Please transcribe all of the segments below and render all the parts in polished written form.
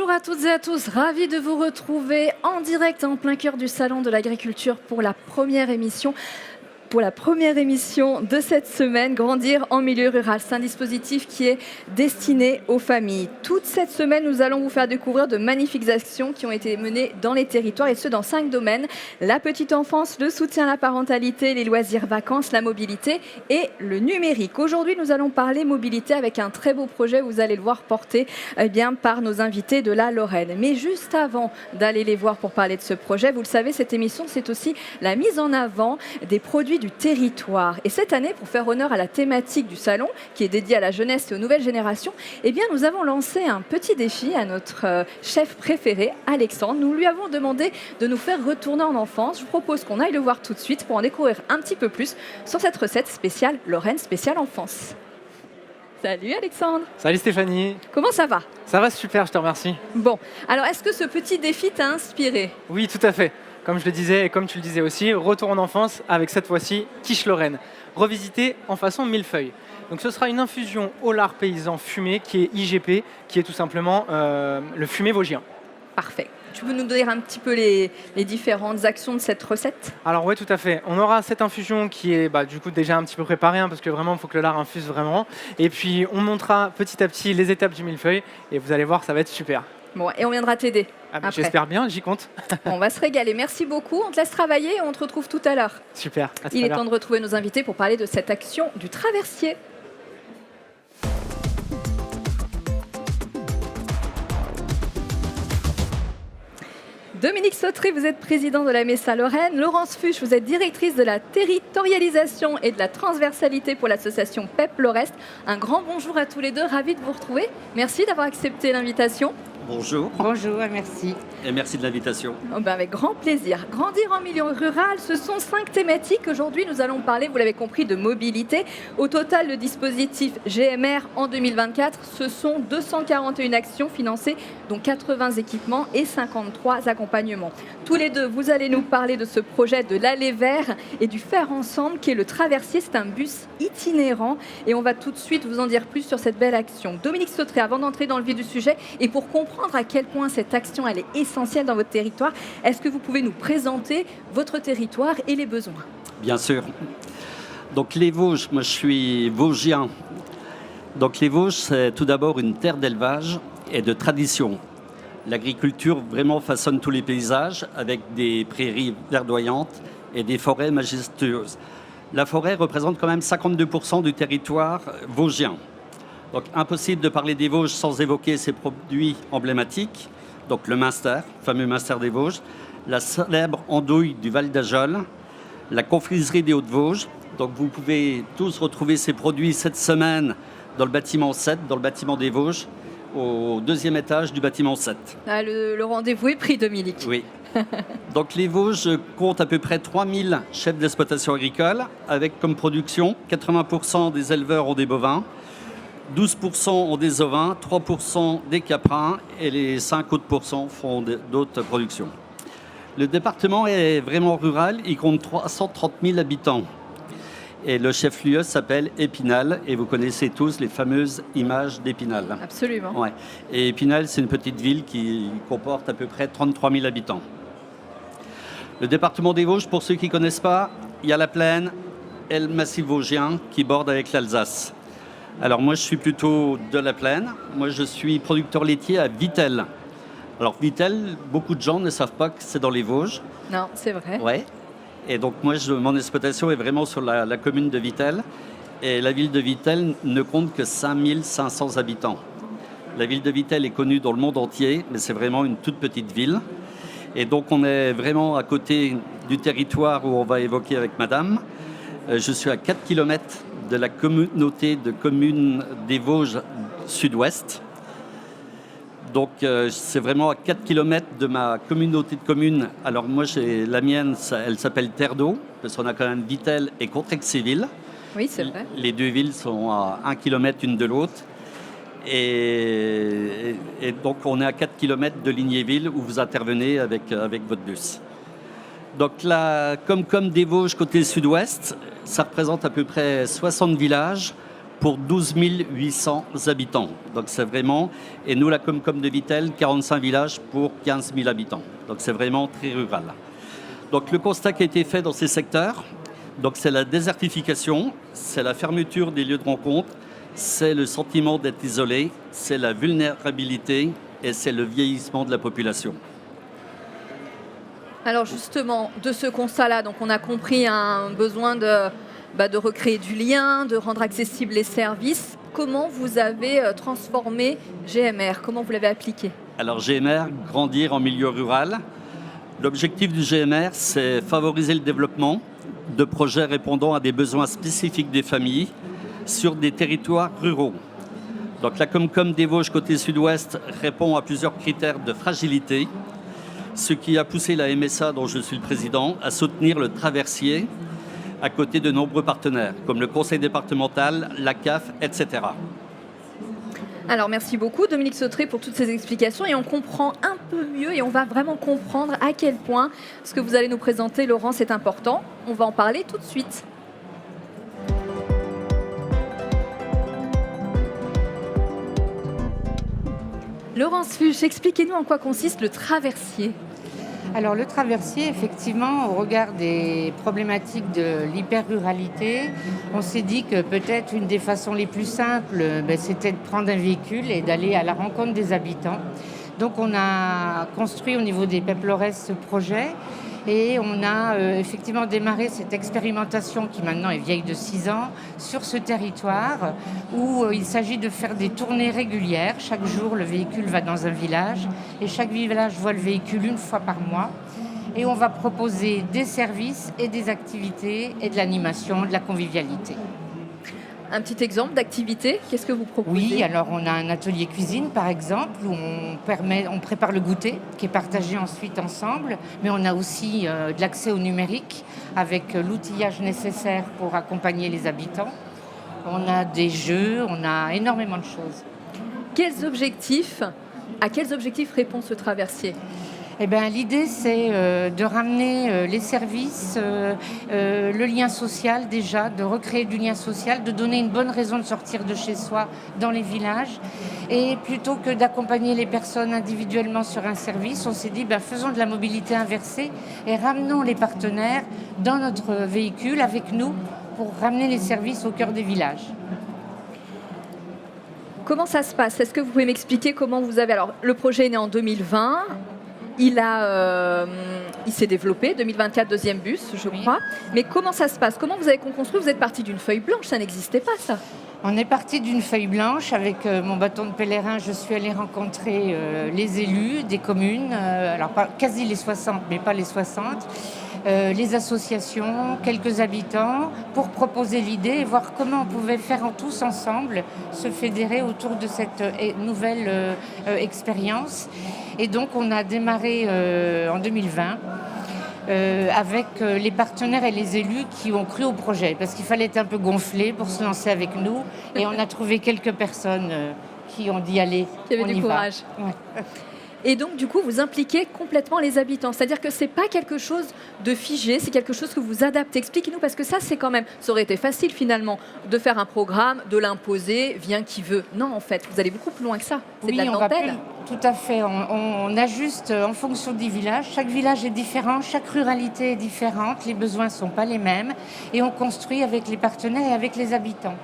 Bonjour à toutes et à tous, ravi de vous retrouver en direct en plein cœur du Salon de l'Agriculture pour la première émission. De cette semaine, Grandir en milieu rural. C'est un dispositif qui est destiné aux familles. Toute cette semaine, nous allons vous faire découvrir de magnifiques actions qui ont été menées dans les territoires et ce dans 5 domaines. La petite enfance, le soutien à la parentalité, les loisirs vacances, la mobilité et le numérique. Aujourd'hui, nous allons parler mobilité avec un très beau projet, vous allez le voir, porté par nos invités de la Lorraine. Mais juste avant d'aller les voir pour parler de ce projet, vous le savez, cette émission, c'est aussi la mise en avant des produits du territoire. Et cette année, pour faire honneur à la thématique du salon, qui est dédiée à la jeunesse et aux nouvelles générations, nous avons lancé un petit défi à notre chef préféré, Alexandre. Nous lui avons demandé de nous faire retourner en enfance. Je vous propose qu'on aille le voir tout de suite pour en découvrir un petit peu plus sur cette recette spéciale Lorraine spéciale enfance. Salut Alexandre. Salut Stéphanie. Comment ça va? Ça va super, je te remercie. Bon, alors est-ce que ce petit défi t'a inspiré? Oui, tout à fait. Comme je le disais et comme tu le disais aussi, retour en enfance avec cette fois-ci quiche Lorraine, revisité en façon millefeuille. Donc ce sera une infusion au lard paysan fumé qui est IGP, qui est tout simplement le fumé vosgien. Parfait. Tu peux nous donner un petit peu les différentes actions de cette recette? Alors oui, tout à fait. On aura cette infusion qui est du coup déjà un petit peu préparée, parce que vraiment il faut que le lard infuse vraiment. Et puis on montera petit à petit les étapes du millefeuille et vous allez voir, ça va être super. Bon, et on viendra t'aider. J'espère bien, j'y compte. On va se régaler. Merci beaucoup. On te laisse travailler et on te retrouve tout à l'heure. Super. Il est temps de retrouver nos invités pour parler de cette action du traversier. Dominique Sautry, vous êtes président de la MESA Lorraine. Laurence Fuchs, vous êtes directrice de la territorialisation et de la transversalité pour l'association PEP Lorest. Un grand bonjour à tous les deux, ravi de vous retrouver. Merci d'avoir accepté l'invitation. Bonjour. Bonjour, merci. Et merci de l'invitation. Avec grand plaisir. Grandir en milieu rural, ce sont 5 thématiques. Aujourd'hui, nous allons parler, vous l'avez compris, de mobilité. Au total, le dispositif GMR en 2024, ce sont 241 actions financées, dont 80 équipements et 53 accompagnements. Tous les deux, vous allez nous parler de ce projet de l'aller vert et du faire ensemble, qui est le traversier. C'est un bus itinérant et on va tout de suite vous en dire plus sur cette belle action. Dominique Sautry, avant d'entrer dans le vif du sujet et pour comprendre à quel point cette action elle est essentielle dans votre territoire, est-ce que vous pouvez nous présenter votre territoire et les besoins? Bien sûr. Donc les Vosges, moi je suis vosgien. Donc les Vosges, c'est tout d'abord une terre d'élevage et de tradition. L'agriculture vraiment façonne tous les paysages avec des prairies verdoyantes et des forêts majestueuses. La forêt représente quand même 52% du territoire vosgien. Donc impossible de parler des Vosges sans évoquer ses produits emblématiques. Donc le Munster, le fameux Munster des Vosges, la célèbre andouille du Val d'Ajol, la confiserie des Hauts-de-Vosges. Donc vous pouvez tous retrouver ces produits cette semaine dans le bâtiment 7, dans le bâtiment des Vosges, au 2e étage du bâtiment 7. Ah, le rendez-vous est pris, Dominique. Oui. Donc les Vosges comptent à peu près 3000 chefs d'exploitation agricole, avec comme production 80% des éleveurs ont des bovins, 12% ont des ovins, 3% des caprins et les 5 autres pourcents font d'autres productions. Le département est vraiment rural, il compte 330 000 habitants. Et le chef-lieu s'appelle Épinal et vous connaissez tous les fameuses images d'Épinal. Absolument. Ouais. Et Épinal, c'est une petite ville qui comporte à peu près 33 000 habitants. Le département des Vosges, pour ceux qui ne connaissent pas, il y a la plaine et le massif vosgien qui borde avec l'Alsace. Alors moi, je suis plutôt de la plaine. Moi, je suis producteur laitier à Vittel. Alors Vittel, beaucoup de gens ne savent pas que c'est dans les Vosges. Non, c'est vrai. Ouais. Et donc moi, mon exploitation est vraiment sur la commune de Vittel. Et la ville de Vittel ne compte que 5500 habitants. La ville de Vittel est connue dans le monde entier, mais c'est vraiment une toute petite ville. Et donc on est vraiment à côté du territoire où on va évoquer avec madame. Je suis à 4 km de la communauté de communes des Vosges sud-ouest. Donc c'est vraiment à 4 km de ma communauté de communes. Alors moi, la mienne, elle s'appelle Terre d'eau, parce qu'on a quand même Vittel et Contrexéville. Oui, c'est vrai. Les deux villes sont à 1 km l'une de l'autre. Et donc on est à 4 km de Lignéville où vous intervenez avec votre bus. Donc la Comcom des Vosges côté sud-ouest, ça représente à peu près 60 villages pour 12 800 habitants. Donc c'est vraiment, et nous la Comcom de Vittel, 45 villages pour 15 000 habitants. Donc c'est vraiment très rural. Donc le constat qui a été fait dans ces secteurs, donc c'est la désertification, c'est la fermeture des lieux de rencontre, c'est le sentiment d'être isolé, c'est la vulnérabilité et c'est le vieillissement de la population. Alors justement, de ce constat-là, donc on a compris un besoin de recréer du lien, de rendre accessibles les services. Comment vous avez transformé GMR? Comment vous l'avez appliqué? Alors GMR, grandir en milieu rural. L'objectif du GMR, c'est favoriser le développement de projets répondant à des besoins spécifiques des familles sur des territoires ruraux. Donc la Comcom des Vosges côté sud-ouest répond à plusieurs critères de fragilité, ce qui a poussé la MSA, dont je suis le président, à soutenir le traversier à côté de nombreux partenaires, comme le conseil départemental, la CAF, etc. Alors merci beaucoup Dominique Sautré pour toutes ces explications et on comprend un peu mieux et on va vraiment comprendre à quel point ce que vous allez nous présenter, Laurent, c'est important. On va en parler tout de suite. Laurence Fuchs, expliquez-nous en quoi consiste le traversier. Alors le traversier, effectivement, au regard des problématiques de l'hyper-ruralité, on s'est dit que peut-être une des façons les plus simples, c'était de prendre un véhicule et d'aller à la rencontre des habitants. Donc on a construit au niveau des Peplores ce projet et on a effectivement démarré cette expérimentation qui maintenant est vieille de 6 ans sur ce territoire où il s'agit de faire des tournées régulières. Chaque jour, le véhicule va dans un village et chaque village voit le véhicule une fois par mois. Et on va proposer des services et des activités et de l'animation, de la convivialité. Un petit exemple d'activité, qu'est-ce que vous proposez? Oui, alors on a un atelier cuisine par exemple où on prépare le goûter qui est partagé ensuite ensemble, mais on a aussi de l'accès au numérique avec l'outillage nécessaire pour accompagner les habitants. On a des jeux, on a énormément de choses. À quels objectifs répond ce traversier? Eh bien, l'idée, c'est de ramener les services, le lien social déjà, de recréer du lien social, de donner une bonne raison de sortir de chez soi dans les villages. Et plutôt que d'accompagner les personnes individuellement sur un service, on s'est dit, faisons de la mobilité inversée et ramenons les partenaires dans notre véhicule avec nous pour ramener les services au cœur des villages. Comment ça se passe? Est-ce que vous pouvez m'expliquer comment vous avez... Alors, le projet est né en 2020. Il s'est développé, 2024, deuxième bus, je crois. Mais comment ça se passe? Comment vous avez construit? Vous êtes parti d'une feuille blanche, ça n'existait pas, ça. On est parti d'une feuille blanche avec mon bâton de pèlerin. Je suis allée rencontrer les élus des communes, alors pas, quasi les 60, mais pas les 60, les associations, quelques habitants, pour proposer l'idée et voir comment on pouvait faire tous ensemble, se fédérer autour de cette nouvelle expérience. Et donc on a démarré en 2020 avec les partenaires et les élus qui ont cru au projet, parce qu'il fallait être un peu gonflé pour se lancer avec nous. Et on a trouvé quelques personnes qui ont dit allez, qui avaient on du y courage. Va. Ouais. Et donc, du coup, vous impliquez complètement les habitants. C'est-à-dire que ce n'est pas quelque chose de figé, c'est quelque chose que vous adaptez. Expliquez-nous, parce que ça, c'est quand même... Ça aurait été facile, finalement, de faire un programme, de l'imposer, vient qui veut. Non, en fait, vous allez beaucoup plus loin que ça. C'est de la dentelle. Tout à fait. On ajuste en fonction des villages. Chaque village est différent, chaque ruralité est différente, les besoins ne sont pas les mêmes. Et on construit avec les partenaires et avec les habitants.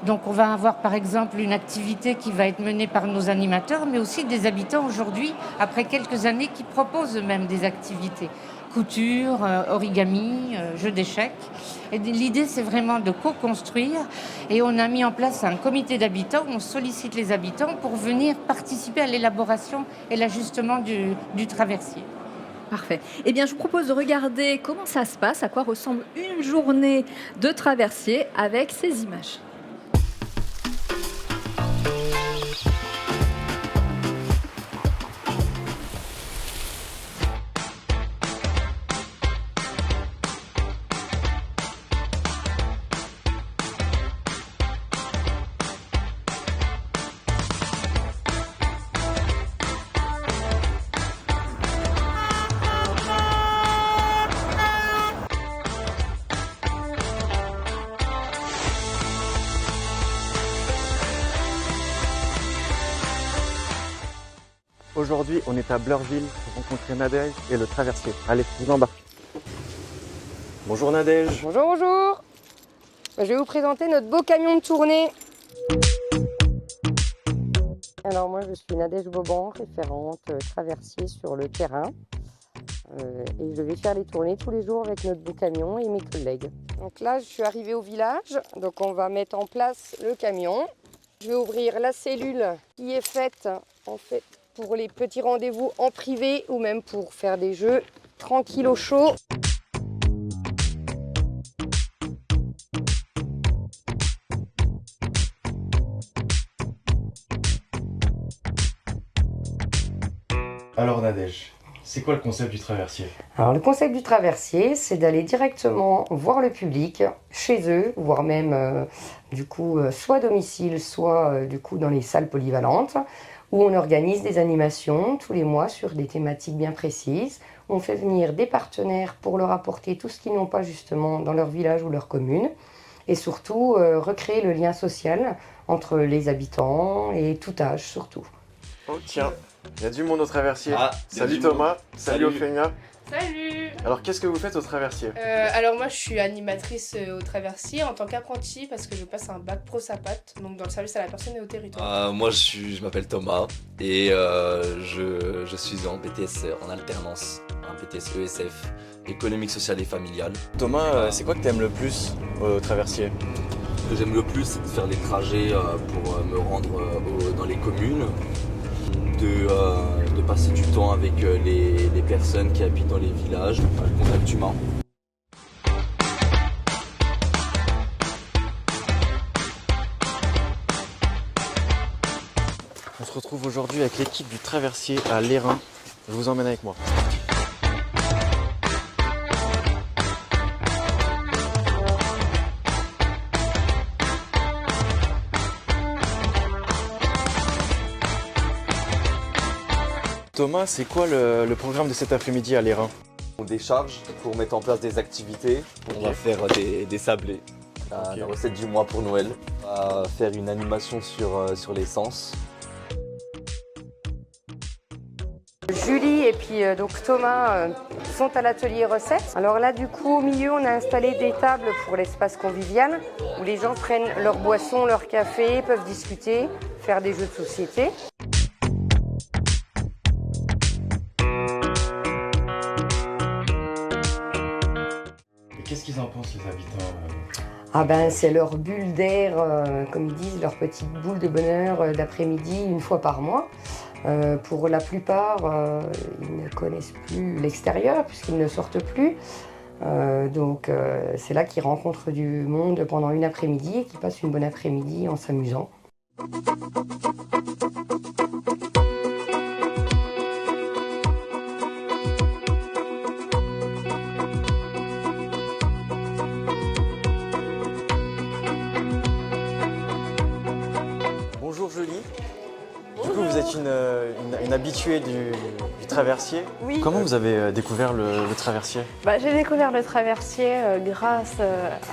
Donc on va avoir par exemple une activité qui va être menée par nos animateurs, mais aussi des habitants aujourd'hui, après quelques années, qui proposent eux-mêmes des activités. Couture, origami, jeux d'échecs. Et l'idée, c'est vraiment de co-construire. Et on a mis en place un comité d'habitants où on sollicite les habitants pour venir participer à l'élaboration et l'ajustement du traversier. Parfait. Eh bien, je vous propose de regarder comment ça se passe, à quoi ressemble une journée de traversier avec ces images. Aujourd'hui, on est à Bleurville pour rencontrer Nadège et le traversier. Allez, je vous embarque. Bonjour Nadège. Bonjour, bonjour. Je vais vous présenter notre beau camion de tournée. Alors moi je suis Nadège Boban, référente traversier sur le terrain. Et je vais faire les tournées tous les jours avec notre beau camion et mes collègues. Donc là je suis arrivée au village, donc on va mettre en place le camion. Je vais ouvrir la cellule qui est faite en fait pour les petits rendez-vous en privé ou même pour faire des jeux tranquilles au chaud. Alors Nadège, c'est quoi le concept du traversier? Alors le concept du traversier, c'est d'aller directement voir le public chez eux, voire même soit à domicile, soit dans les salles polyvalentes, où on organise des animations tous les mois sur des thématiques bien précises. On fait venir des partenaires pour leur apporter tout ce qu'ils n'ont pas justement dans leur village ou leur commune, et surtout recréer le lien social entre les habitants et tout âge surtout. Oh tiens, il y a du monde au traversier. Ah, salut Thomas, salut Ophénia. Salut. Alors qu'est-ce que vous faites au traversier? Alors moi je suis animatrice au traversier en tant qu'apprenti parce que je passe un bac pro SAPAT, donc dans le service à la personne et au territoire. Moi je m'appelle Thomas et je suis en BTS en alternance, un BTS ESF, économique, sociale et familiale. Thomas, c'est quoi que t'aimes le plus au traversier? Ce que j'aime le plus c'est de faire les trajets pour me rendre dans les communes, de passer du temps avec les personnes qui habitent dans les villages, le contact humain. On se retrouve aujourd'hui avec l'équipe du traversier à Lérins. Je vous emmène avec moi. Thomas, c'est quoi le programme de cet après-midi à Lérins? On décharge pour mettre en place des activités. On va faire des sablés, la recette du mois pour Noël. On va faire une animation sur l'essence. Julie et puis donc Thomas sont à l'atelier recettes. Alors là du coup au milieu on a installé des tables pour l'espace convivial où les gens prennent leur boisson, leur café, peuvent discuter, faire des jeux de société. Qu'est-ce qu'ils en pensent les habitants? Ah ben c'est leur bulle d'air, comme ils disent, leur petite boule de bonheur d'après-midi une fois par mois. Pour la plupart, ils ne connaissent plus l'extérieur puisqu'ils ne sortent plus. Donc c'est là qu'ils rencontrent du monde pendant une après-midi et qu'ils passent une bonne après-midi en s'amusant. Bonjour Julie. Du coup, vous êtes une habituée du traversier. Oui. Comment vous avez découvert le traversier? J'ai découvert le traversier grâce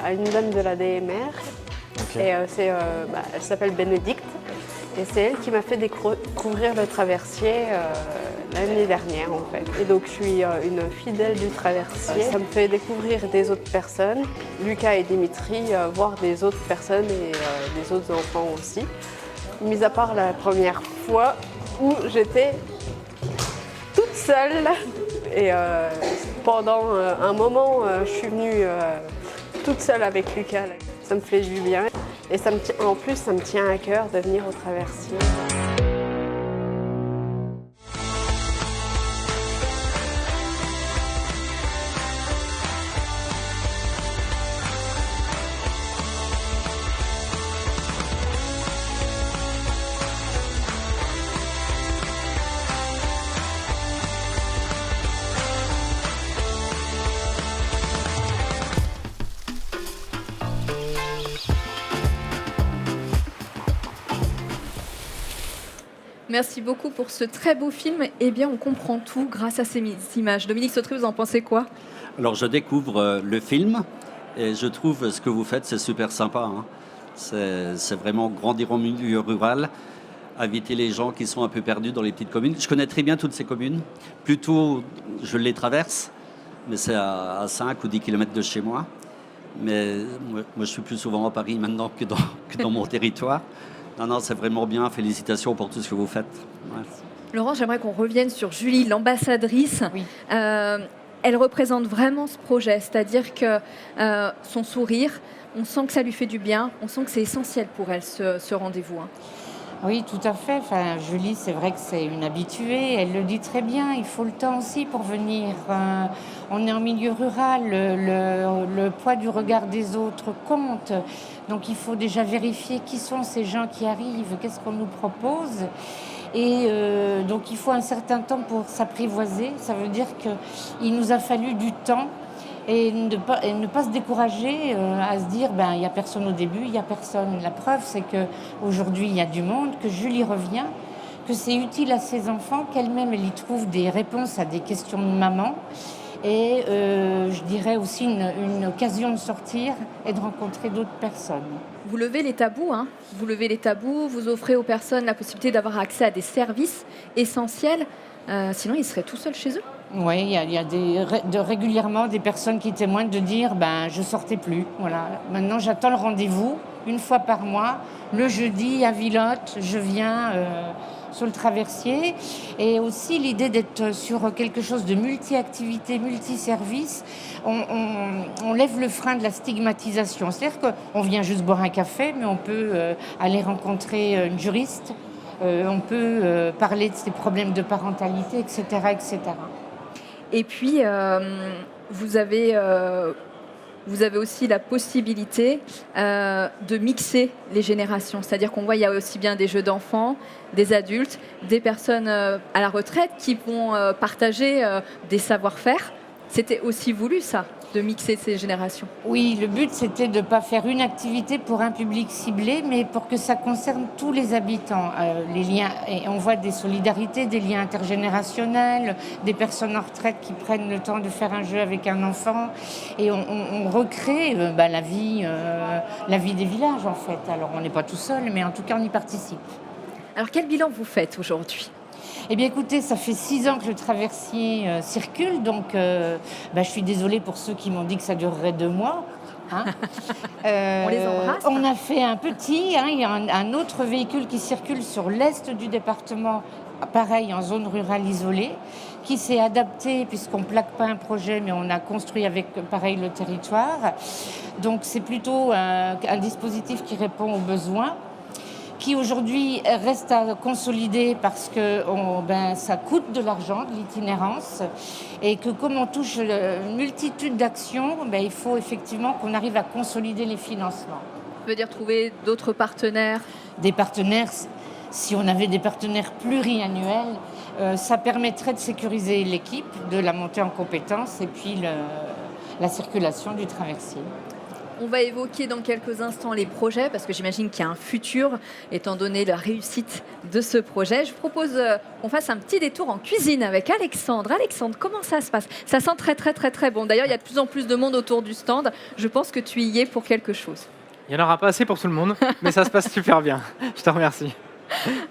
à une dame de la DMR. Okay. Et elle s'appelle Bénédicte. Et c'est elle qui m'a fait découvrir le traversier l'année dernière en fait. Et donc je suis une fidèle du traversier. Ça me fait découvrir des autres personnes, Lucas et Dimitri, voir des autres personnes et des autres enfants aussi. Mis à part la première fois où j'étais toute seule et pendant un moment je suis venue toute seule avec Lucas. Ça me fait du bien et en plus ça me tient à cœur de venir au traversier. Merci beaucoup pour ce très beau film. Eh bien, on comprend tout grâce à ces images. Dominique Sautré, vous en pensez quoi? Alors, je découvre le film et je trouve ce que vous faites, c'est super sympa. Hein. C'est vraiment grandir en milieu rural. inviter les gens qui sont un peu perdus dans les petites communes. Je connais très bien toutes ces communes. Plutôt, je les traverse, mais c'est à 5 ou 10 km de chez moi. Mais moi, je suis plus souvent à Paris maintenant que dans mon territoire. Non, c'est vraiment bien. Félicitations pour tout ce que vous faites. Ouais. Laurent, j'aimerais qu'on revienne sur Julie, l'ambassadrice. Oui. Elle représente vraiment ce projet, c'est-à-dire que son sourire, on sent que ça lui fait du bien, on sent que c'est essentiel pour elle ce rendez-vous. Hein. Oui, tout à fait. Enfin, Julie, c'est vrai que c'est une habituée. Elle le dit très bien. Il faut le temps aussi pour venir. On est en milieu rural. Le poids du regard des autres compte. Donc, il faut déjà vérifier qui sont ces gens qui arrivent, qu'est-ce qu'on nous propose. Et donc, il faut un certain temps pour s'apprivoiser. Ça veut dire qu'il nous a fallu du temps. Et ne pas se décourager à se dire il n'y a personne au début, il n'y a personne. La preuve, c'est qu'aujourd'hui, il y a du monde, que Julie revient, que c'est utile à ses enfants, qu'elle-même, elle y trouve des réponses à des questions de maman. Et je dirais aussi une occasion de sortir et de rencontrer d'autres personnes. Vous levez les tabous, hein. Vous levez les tabous, vous offrez aux personnes la possibilité d'avoir accès à des services essentiels. Sinon, ils seraient tout seuls chez eux. Oui, il y a régulièrement des personnes qui témoignent de dire je sortais plus. Voilà. Maintenant, j'attends le rendez-vous une fois par mois, le jeudi à Villotte, je viens sur le traversier. Et aussi l'idée d'être sur quelque chose de multi-activité, multi-service, on lève le frein de la stigmatisation. C'est-à-dire qu'on vient juste boire un café, mais on peut aller rencontrer une juriste, on peut parler de ses problèmes de parentalité, etc., etc. Et puis, vous avez aussi la possibilité de mixer les générations. C'est-à-dire qu'on voit il y a aussi bien des jeux d'enfants, des adultes, des personnes à la retraite qui vont partager des savoir-faire. C'était aussi voulu, ça, de mixer ces générations. Oui, le but, c'était de ne pas faire une activité pour un public ciblé, mais pour que ça concerne tous les habitants. Les liens, et on voit des solidarités, des liens intergénérationnels, des personnes en retraite qui prennent le temps de faire un jeu avec un enfant. Et on recrée la vie des villages, en fait. Alors, on n'est pas tout seul, mais en tout cas, on y participe. Alors, quel bilan vous faites aujourd'hui ? Eh bien écoutez, ça fait 6 ans que le traversier circule, donc je suis désolée pour ceux qui m'ont dit que ça durerait 2 mois. Hein. On les embrasse. On a fait un petit, il y a un autre véhicule qui circule sur l'est du département, pareil en zone rurale isolée, qui s'est adapté puisqu'on ne plaque pas un projet, mais on a construit avec pareil le territoire. Donc c'est plutôt un dispositif qui répond aux besoins, qui aujourd'hui reste à consolider parce que ça coûte de l'argent, de l'itinérance, et que comme on touche une multitude d'actions, il faut effectivement qu'on arrive à consolider les financements. Ça veut dire trouver d'autres partenaires ? Des partenaires, si on avait des partenaires pluriannuels, ça permettrait de sécuriser l'équipe, de la montée en compétences et puis la circulation du traversier. On va évoquer dans quelques instants les projets, parce que j'imagine qu'il y a un futur, étant donné la réussite de ce projet. Je propose qu'on fasse un petit détour en cuisine avec Alexandre. Alexandre, comment ça se passe ? Ça sent très, très, très, très bon. D'ailleurs, il y a de plus en plus de monde autour du stand. Je pense que tu y es pour quelque chose. Il n'y en aura pas assez pour tout le monde, mais ça se passe super bien. Je te remercie.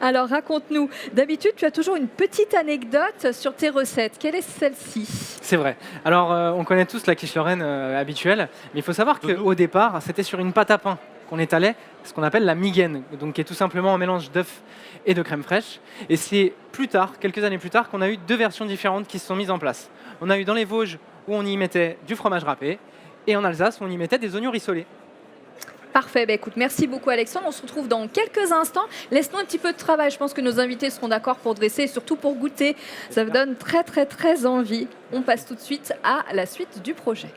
Alors, raconte-nous. D'habitude, tu as toujours une petite anecdote sur tes recettes. Quelle est celle-ci ? C'est vrai. Alors, on connaît tous la quiche lorraine habituelle, mais il faut savoir qu'au départ, c'était sur une pâte à pain qu'on étalait, ce qu'on appelle la migaine, donc qui est tout simplement un mélange d'œufs et de crème fraîche. Et c'est plus tard, quelques années plus tard, qu'on a eu 2 versions différentes qui se sont mises en place. On a eu dans les Vosges où on y mettait du fromage râpé, et en Alsace où on y mettait des oignons rissolés. Parfait, écoute, merci beaucoup Alexandre. On se retrouve dans quelques instants. Laisse-nous un petit peu de travail. Je pense que nos invités seront d'accord pour dresser et surtout pour goûter. Ça me donne très très très envie. On passe tout de suite à la suite du projet.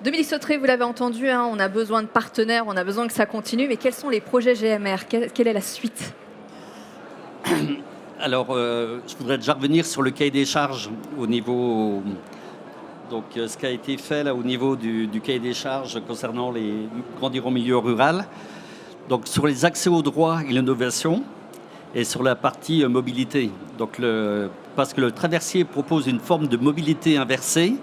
Dominique Sautré, vous l'avez entendu, on a besoin de partenaires, on a besoin que ça continue. Mais quels sont les projets GMR ? Quelle est la suite ? Alors, je voudrais déjà revenir sur le cahier des charges au niveau... Donc, ce qui a été fait là, au niveau du cahier des charges concernant les grandir en milieu rural. Donc, sur les accès aux droits et l'innovation, et sur la partie mobilité. Donc, parce que le traversier propose une forme de mobilité inversée,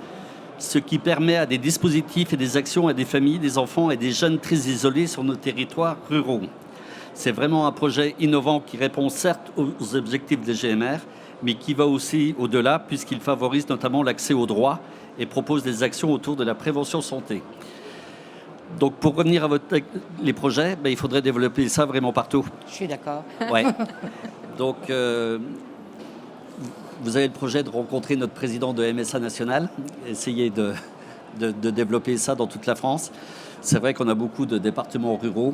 ce qui permet à des dispositifs et des actions à des familles, des enfants et des jeunes très isolés sur nos territoires ruraux. C'est vraiment un projet innovant qui répond certes aux objectifs des GMR, mais qui va aussi au-delà puisqu'il favorise notamment l'accès aux droits et propose des actions autour de la prévention santé. Donc pour revenir à les projets, il faudrait développer ça vraiment partout. Je suis d'accord. Ouais. Donc vous avez le projet de rencontrer notre président de MSA National, essayer de développer ça dans toute la France. C'est vrai qu'on a beaucoup de départements ruraux.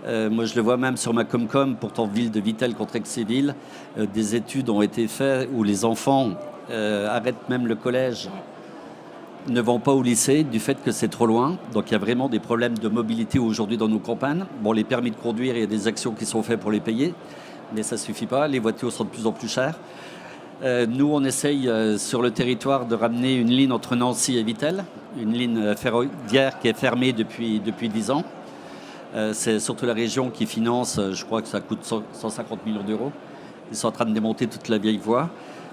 Moi, je le vois même sur ma Comcom, pourtant ville de Vittel contre Aix-et-Ville. Des études ont été faites où les enfants arrêtent même le collège, ne vont pas au lycée du fait que c'est trop loin. Donc il y a vraiment des problèmes de mobilité aujourd'hui dans nos campagnes. Bon, les permis de conduire, il y a des actions qui sont faites pour les payer, mais ça ne suffit pas. Les voitures sont de plus en plus chères. Nous, on essaye sur le territoire de ramener une ligne entre Nancy et Vittel, une ligne ferroviaire qui est fermée depuis 10 ans. C'est surtout la région qui finance, je crois que ça coûte 150 millions d'euros. Ils sont en train de démonter toute la vieille voie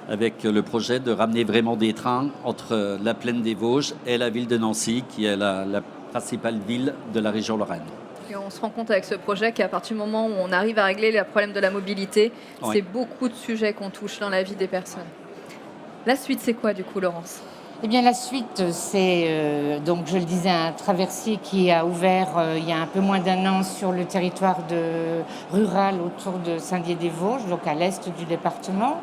avec le projet de ramener vraiment des trains entre la plaine des Vosges et la ville de Nancy, qui est la principale ville de la région Lorraine. Et on se rend compte avec ce projet qu'à partir du moment où on arrive à régler le problème de la mobilité, c'est beaucoup de sujets qu'on touche dans la vie des personnes. La suite, c'est quoi du coup, Laurence ? Eh bien, la suite, c'est, donc je le disais, un traversier qui a ouvert il y a un peu moins d'un an sur le territoire rural autour de Saint-Dié-des-Vosges, donc à l'est du département.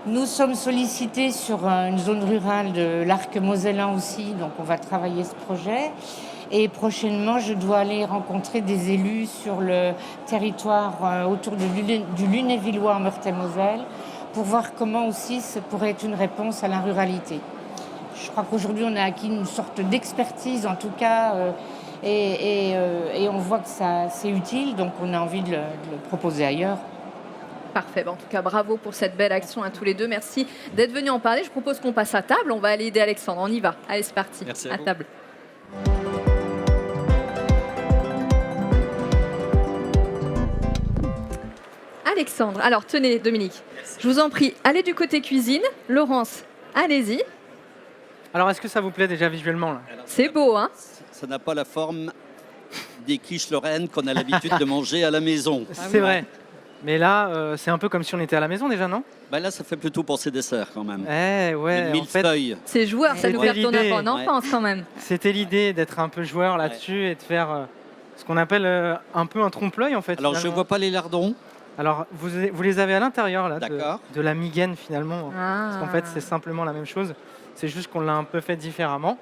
Nous sommes sollicités sur une zone rurale de l'Arc mosellan aussi, donc on va travailler ce projet. Et prochainement, je dois aller rencontrer des élus sur le territoire autour du Lunévillois en Meurthe-et-Moselle pour voir comment aussi ça pourrait être une réponse à la ruralité. Je crois qu'aujourd'hui, on a acquis une sorte d'expertise, en tout cas, et on voit que c'est utile, donc on a envie de le proposer ailleurs. Parfait. En tout cas, bravo pour cette belle action à tous les deux. Merci d'être venus en parler. Je propose qu'on passe à table. On va aller aider Alexandre. On y va. Allez, c'est parti. Merci à table. Alexandre. Alors, tenez, Dominique. Merci. Je vous en prie, allez du côté cuisine. Laurence, allez-y. Alors, est-ce que ça vous plaît déjà visuellement là ? C'est beau, hein ? Ça n'a pas la forme des quiches lorraines qu'on a l'habitude de manger à la maison. C'est vrai. Mais là, c'est un peu comme si on était à la maison déjà, non ? Là, ça fait plutôt penser dessert quand même. Ouais, une millefeuille. C'est joueur, ça nous fait retourner en enfance quand même. C'était l'idée d'être un peu joueur là-dessus et de faire ce qu'on appelle un peu un trompe-l'œil en fait. Alors, finalement. je ne vois pas les lardons. Alors, vous les avez à l'intérieur là, D'accord. de la migaine finalement. Parce qu'en fait, c'est simplement la même chose. C'est juste qu'on l'a un peu fait différemment.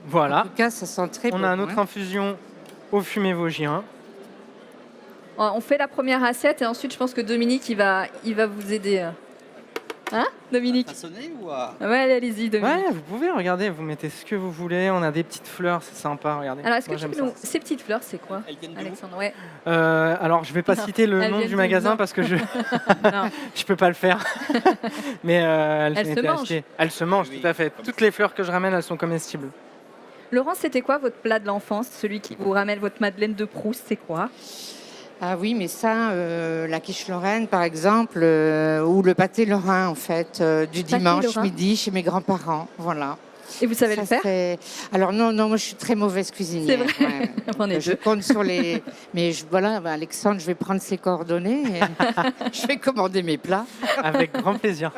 Voilà. En tout cas, ça sent très bon. On a une autre infusion au fumet vosgien. On fait la première assiette et ensuite, je pense que Dominique, il va vous aider. Hein, Dominique ? Façonné ou Ouais, allez-y, Dominique. Ouais, vous pouvez, regardez, vous mettez ce que vous voulez. On a des petites fleurs, c'est sympa, regardez. Alors, est-ce que tu peux nous... Ces petites fleurs, c'est quoi, Alexandre ? Ouais. Alors, je ne vais pas citer le nom du magasin parce que je ne peux pas le faire. Mais elles se mangent. Elles se mangent, tout à fait. Toutes les fleurs que je ramène, elles sont comestibles. Laurence, c'était quoi votre plat de l'enfance ? Celui qui vous ramène votre Madeleine de Proust, c'est quoi ? Ah oui, mais ça, la quiche lorraine, par exemple, ou le pâté lorrain, en fait, du dimanche midi chez mes grands-parents, voilà. Et vous savez le faire ? Alors non, moi je suis très mauvaise cuisinière. C'est vrai. Ouais. Je compte sur les... Mais voilà, Alexandre, je vais prendre ses coordonnées et je vais commander mes plats. Avec grand plaisir.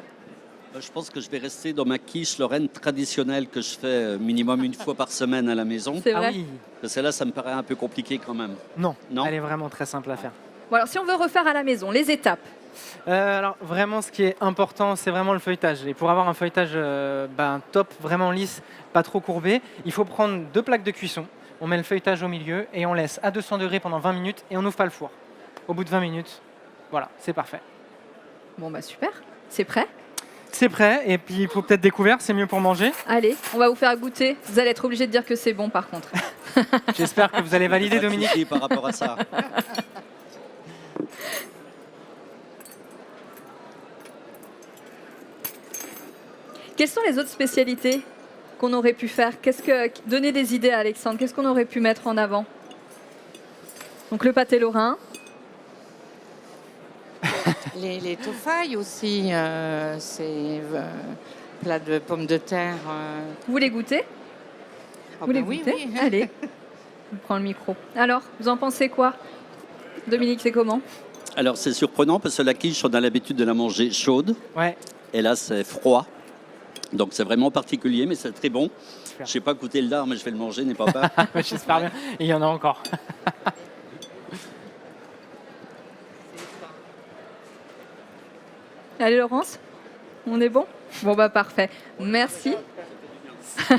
Je pense que je vais rester dans ma quiche lorraine traditionnelle que je fais minimum une fois par semaine à la maison. C'est vrai. Ah oui. Parce que là, ça me paraît un peu compliqué quand même. Non, elle est vraiment très simple à faire. Bon, alors si on veut refaire à la maison, les étapes. Alors vraiment, ce qui est important, c'est vraiment le feuilletage. Et pour avoir un feuilletage top, vraiment lisse, pas trop courbé, il faut prendre 2 plaques de cuisson. On met le feuilletage au milieu et on laisse à 200 degrés pendant 20 minutes et on n'ouvre pas le four. Au bout de 20 minutes, voilà, c'est parfait. Bon, super. C'est prêt ? C'est prêt, et puis il faut peut-être découvrir, c'est mieux pour manger. Allez, on va vous faire goûter. Vous allez être obligé de dire que c'est bon par contre. J'espère que vous allez valider, Dominique. Par rapport à ça. Quelles sont les autres spécialités qu'on aurait pu faire ? Donnez des idées à Alexandre. Qu'est-ce qu'on aurait pu mettre en avant ? Donc le pâté lorrain. Les tofailles aussi, c'est plat de pommes de terre. Vous les goûtez? Ah Vous les ben oui, goûtez? oui. Allez, je prends le micro. Alors, vous en pensez quoi? Dominique, c'est comment? Alors c'est surprenant parce que la quiche, on a l'habitude de la manger chaude. Ouais, Et là, c'est froid. Donc c'est vraiment particulier, mais c'est très bon. Super. Je n'ai pas goûté le lard, mais je vais le manger, n'aie pas peur. j'espère bien. Et il y en a encore. Allez, Laurence, on est bon? Bon, bah parfait. Merci.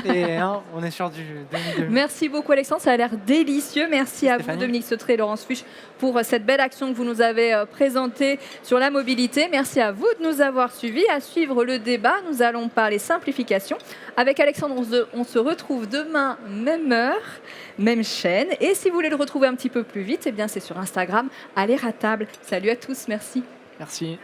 Et on est sur du demi-demi. Merci beaucoup Alexandre, ça a l'air délicieux. Merci à vous Stéphanie. Dominique Sautré et Laurence Fuchs pour cette belle action que vous nous avez présentée sur la mobilité. Merci à vous de nous avoir suivis. À suivre le débat, nous allons parler simplification. Avec Alexandre, on se retrouve demain, même heure, même chaîne. Et si vous voulez le retrouver un petit peu plus vite, eh bien c'est sur Instagram, Aller à table. Salut à tous, merci. Merci.